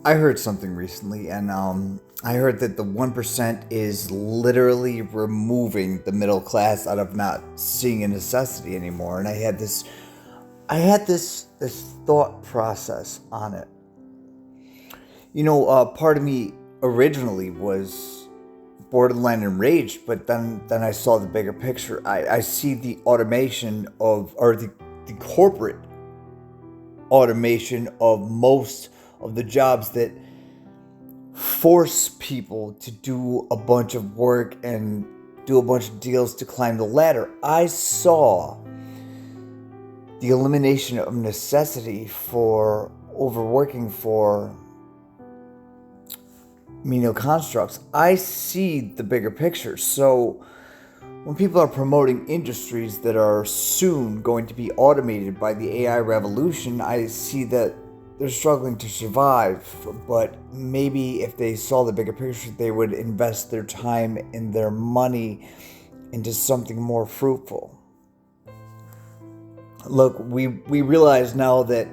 I heard something recently, and I heard that the 1% is literally removing the middle class out of not seeing a necessity anymore. And I had this thought process on it. Part of me originally was borderline enraged, but then I saw the bigger picture. I see the automation or the corporate automation of most of the jobs that force people to do a bunch of work and do a bunch of deals to climb the ladder. I saw the elimination of necessity for overworking for menial constructs. I see the bigger picture. So when people are promoting industries that are soon going to be automated by the AI revolution, I see that they're struggling to survive. But maybe if they saw the bigger picture, they would invest their time and their money into something more fruitful. Look, we realize now that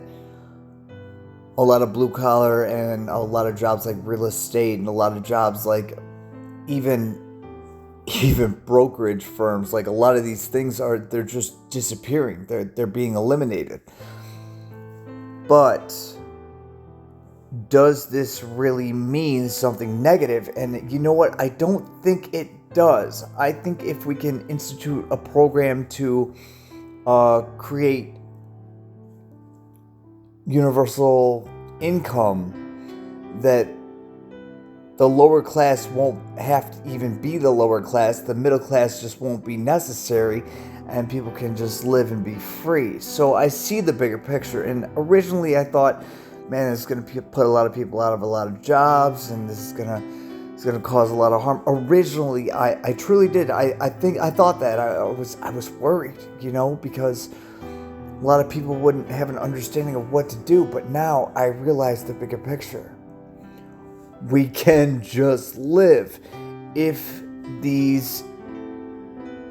a lot of blue collar and a lot of jobs like real estate and a lot of jobs like even brokerage firms, like a lot of these things they're just disappearing. They're being eliminated. But does this really mean something negative? And you know what? I don't think it does. I think if we can institute a program to create universal income, that the lower class won't have to even be the lower class. The middle class just won't be necessary, and people can just live and be free. So I see the bigger picture. And originally I thought, man, it's going to put a lot of people out of a lot of jobs, and this is it's going to cause a lot of harm. Originally, I truly did. I thought that I was worried, because a lot of people wouldn't have an understanding of what to do. But now I realize the bigger picture. We can just live if these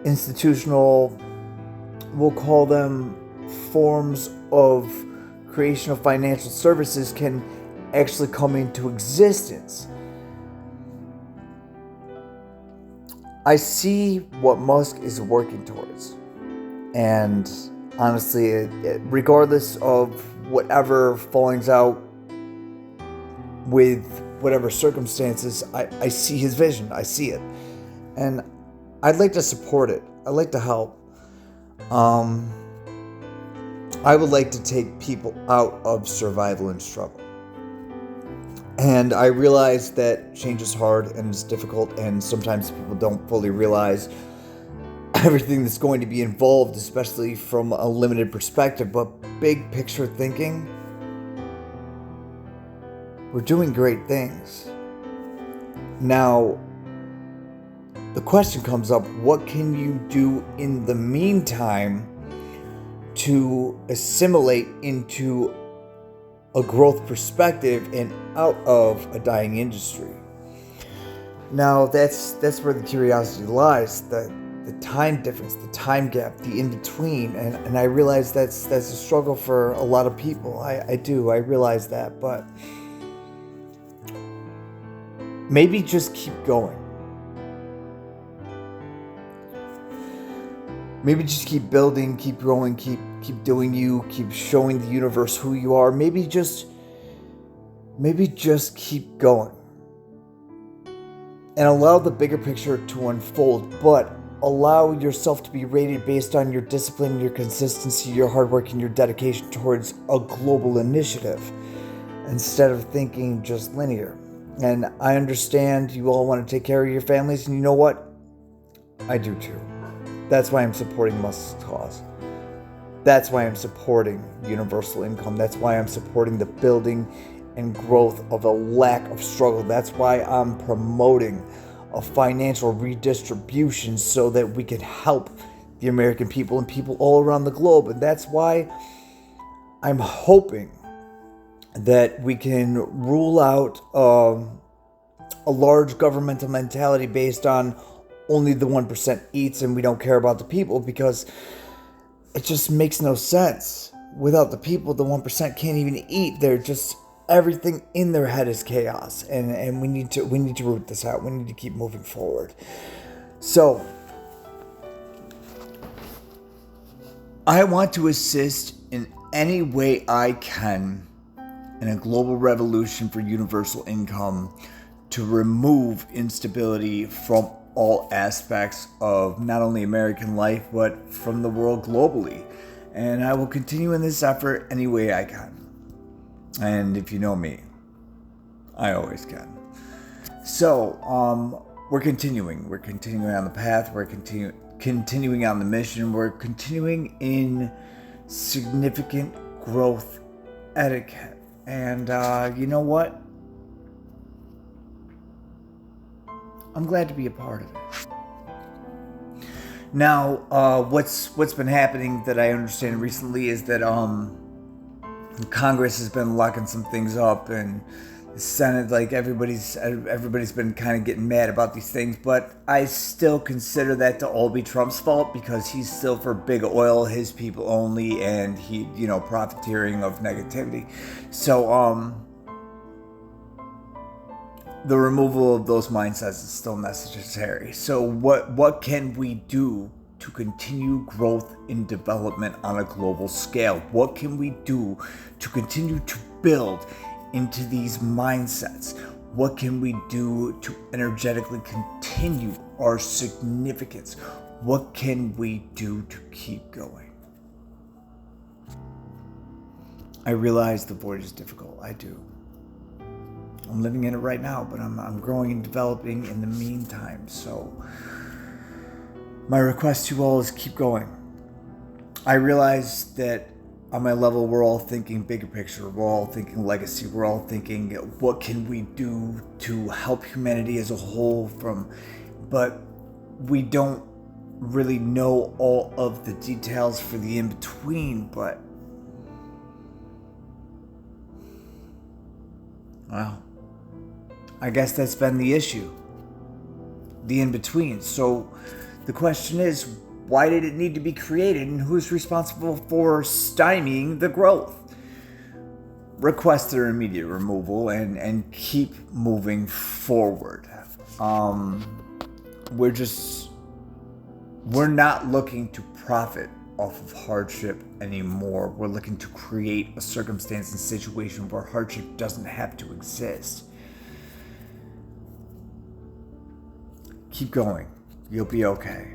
institutional, we'll call them forms of creation of financial services, can actually come into existence. I see what Musk is working towards. And honestly, regardless of whatever fallings out with whatever circumstances, I see his vision. I see it. And I'd like to support it. I'd like to help. I would like to take people out of survival and struggle. And I realize that change is hard and it's difficult, and sometimes people don't fully realize everything that's going to be involved, especially from a limited perspective. But big picture thinking, we're doing great things. Now, the question comes up, what can you do in the meantime to assimilate into a growth perspective and out of a dying industry? Now, that's where the curiosity lies, the time difference, the time gap, the in-between. And I realize that's a struggle for a lot of people. I realize that, but maybe just keep going. Maybe just keep building, keep growing, keep doing you, keep showing the universe who you are. Maybe just keep going. And allow the bigger picture to unfold, but allow yourself to be rated based on your discipline, your consistency, your hard work, and your dedication towards a global initiative, instead of thinking just linear. And I understand you all want to take care of your families, and you know what? I do too. That's why I'm supporting Musk's cause. That's why I'm supporting universal income. That's why I'm supporting the building and growth of a lack of struggle. That's why I'm promoting a financial redistribution so that we can help the American people and people all around the globe. And that's why I'm hoping that we can rule out a large governmental mentality based on only the 1% eats and we don't care about the people, because it just makes no sense. Without the people, the 1% can't even eat. They're just everything in their head is chaos, and we need to root this out. We need to keep moving forward. So I want to assist in any way I can in a global revolution for universal income to remove instability from all aspects of not only American life, but from the world globally. And I will continue in this effort any way I can. And if you know me, I always can. So, we're continuing. We're continuing on the path. We're continuing on the mission. We're continuing in significant growth etiquette. And you know what? I'm glad to be a part of it. Now, what's been happening that I understand recently is that Congress has been locking some things up, and the Senate, like everybody's been kind of getting mad about these things. But I still consider that to all be Trump's fault, because he's still for big oil, his people only, and he, profiteering of negativity. So, the removal of those mindsets is still necessary. So what can we do to continue growth and development on a global scale? What can we do to continue to build into these mindsets? What can we do to energetically continue our significance? What can we do to keep going? I realize the void is difficult. I do. I'm living in it right now, but I'm growing and developing in the meantime. So my request to you all is keep going. I realize that on my level, we're all thinking bigger picture. We're all thinking legacy. We're all thinking, what can we do to help humanity as a whole but we don't really know all of the details for the in-between. But wow. I guess that's been the issue. The in-between. So the question is, why did it need to be created, and who's responsible for stymieing the growth? Request their immediate removal and keep moving forward. We're not looking to profit off of hardship anymore. We're looking to create a circumstance and situation where hardship doesn't have to exist. Keep going. You'll be okay.